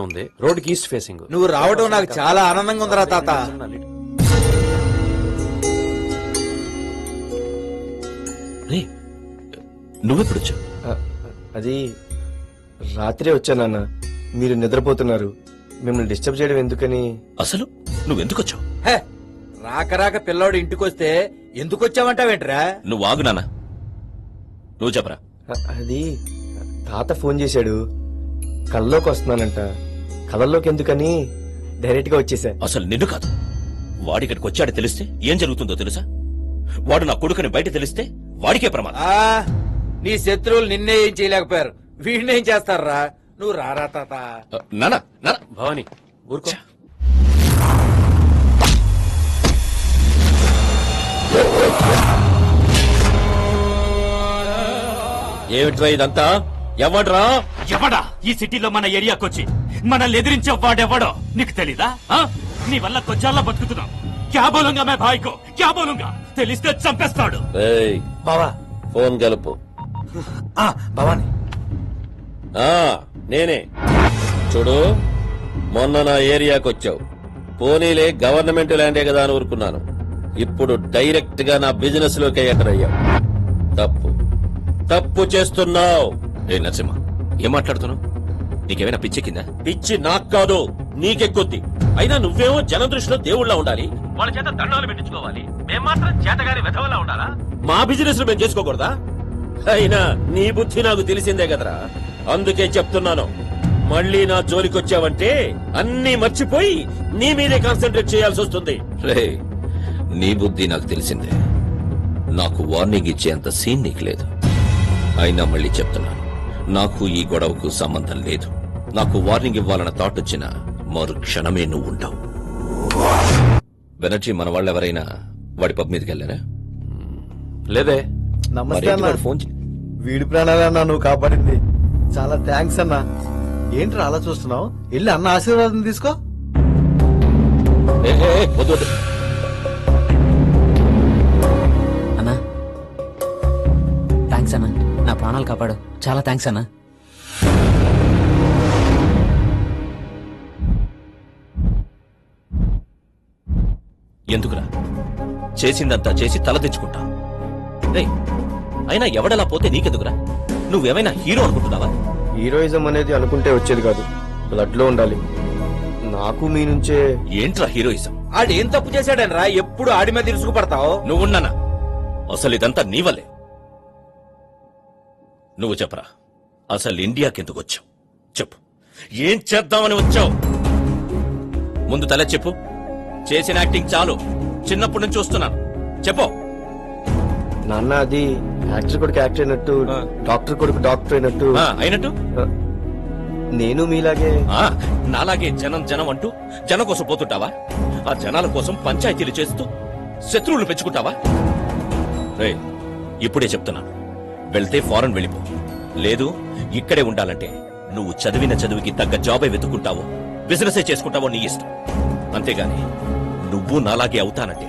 ఉంది, రోడ్కి east facing. నువ్వు రావడం నాకు చాలా ఆనందంగా ఉందిరా తాత. నువ్వెప్పుడు వచ్చావు? అది రాత్రే వచ్చానన్న. మీరు నిద్రపోతున్నారు, మిమ్మల్ని డిస్టర్బ్ చేయడం ఎందుకని. అసలు నువ్వెందుకు వచ్చావు? హే, రాక రాక పిల్లోడు ఇంటికొస్తే ఎందుకు వచ్చావంటావేంట్రా? నువ్వు ఆగు నాన్న, నువ్వు చెప్పరా. అది తాత ఫోన్ చేశాడు, కల్లోకి వస్తున్నానంట. కథల్లోకి ఎందుకని డైరెక్ట్ గా వచ్చేసా. అసలు నిన్ను కాదు, వాడిక్కడికి వచ్చాడు తెలిస్తే ఏం జరుగుతుందో తెలుసా? వాడు నా కొడుకుని బయట తెలిస్తే వాడికే ప్రమాదం. నీ శత్రువులు నిన్నే ఏం చేయలేకపోయారు, వీడినేం చేస్తారా? నువ్వు రారా తాత. నాన్న నాన్న, భవాని ఊరుకో. ఏమిట్రా ఇదంతా? ఎవడ్రా? ఎవడా ఈ సిటీలో మన ఏరియాకొచ్చి మనల్ని ఎదిరించే వాడెవడో నీకు తెలీదా? నీ వల్ల కొచ్చాల్లో బతుకుతున్నాం. క్యా బోలుంగా మే భాయ్కో, క్యా బోలుంగా? తెలిస్తే చంపేస్తాడు. బావా ఫోన్ కలుపు. భవాని నేనే. చూడు, మొన్న నా ఏరియాకి వచ్చావు, పోనీలే గవర్నమెంట్ ల్యాండే కదా అని ఊరుకున్నాను. ఇప్పుడు డైరెక్ట్ గా నా బిజినెస్ లోకి ఎంటర్ అయ్యావు. తప్పు చేస్తున్నావు. ఏ నరసింహ, ఏం మాట్లాడుతున్నావు? నీకేమైనా పిచ్చెక్కిందా? పిచ్చి నాకు కాదు, నీకెక్కుద్ది. అయినా నువ్వేమో జనం దృష్టిలో దేవుళ్ళ ఉండాలి, వాళ్ళ చేత దండాలు పెట్టించుకోవాలి. మేం మాత్రం చేతగాని వెధవలా ఉండాలా? మా బిజినెస్ మేము చేసుకోకూడదా? అయినా నీ బుద్ధి నాకు తెలిసిందే కదరా, అందుకే చెప్తున్నాను. మళ్ళీ నా జోలికొచ్చావంటే అన్నీ మర్చిపోయి నీ మీదే కాన్సన్ట్రేట్ చేయాల్సి వస్తుంది. రే, నీ బుద్ధి నాకు తెలిసిందే, నాకు వార్నింగ్ ఇచ్చేంత సీన్ నీకు లేదు. అయినా మళ్ళీ చెప్తున్నాను, నాకు ఈ గొడవకు సంబంధం లేదు. నాకు వార్నింగ్ ఇవ్వాలన్న థాట్ వచ్చిన మరు క్షణమే నువ్వు ఉంటావు. బెనర్జీ, మన వాళ్ళు ఎవరైనా వాడి పబ్ మీదకి వెళ్ళారా? లేదే. నమస్తే అన్న. ఫోన్ వీడి ప్రాణాలన్నా నువ్వు కాపాడింది, చాలా థ్యాంక్స్ అన్నా. ఏంట్రా అలా చూస్తున్నావు? వెళ్ళి అన్న ఆశీర్వాదం తీసుకో. వద్దు. అన్నా థ్యాంక్స్ అన్నా, నా ప్రాణాలు కాపాడు. చాలా థ్యాంక్స్ అన్నా. ఎందుకురా? చేసిందంతా చేసి తల తెచ్చుకుంటా. అయినా ఎవడలా పోతే నీకెందుకురా? నువ్వేమైనా హీరో అనుకుంటున్నావా? హీరోయిజం అనేది అనుకుంటే వచ్చేది కాదు, బ్లడ్ లో ఉండాలి. నాకు మీ నుంచే. ఏంట్రా హీరోయిజం? ఆడేం తప్పు చేశాడనరా ఎప్పుడు ఆడి మీద ఇరుసుకుపడతావు? నువ్వున్నానా? అసలు ఇదంతా నీ వల్లే. నువ్వు చెప్పరా, అసలు ఇండియాకెందుకు వచ్చావు? చెప్పు, ఏం చేద్దామని వచ్చావు? ముందు తల చెప్పు. చేసిన యాక్టింగ్ చాలు, చిన్నప్పటి నుంచి చూస్తున్నాను. చెప్పు. నాన్న, అది యాక్టర్ కొడుకు యాక్టర్ అయినట్టు, డాక్టర్ కొడుకు డాక్టర్ అయినట్టు. అయినట్టు నేను మీలాగే. నాలాగే జనం అంటూ జనం కోసం పోతుంటావా? ఆ జనాల కోసం పంచాయతీలు చేస్తూ శత్రువులు పెంచుకుంటావా? రేయ్, ఇప్పుడే చెప్తున్నాను, వెళ్తే ఫారెన్ వెళ్ళిపో. లేదు, ఇక్కడే ఉండాలంటే నువ్వు చదివిన చదువుకి తగ్గ జాబే వెతుక్కుంటావో, బిజినెస్ చేసుకుంటావో నీ ఇష్టం. అంతేగాని నువ్వు నాలాగే అవుతానంటే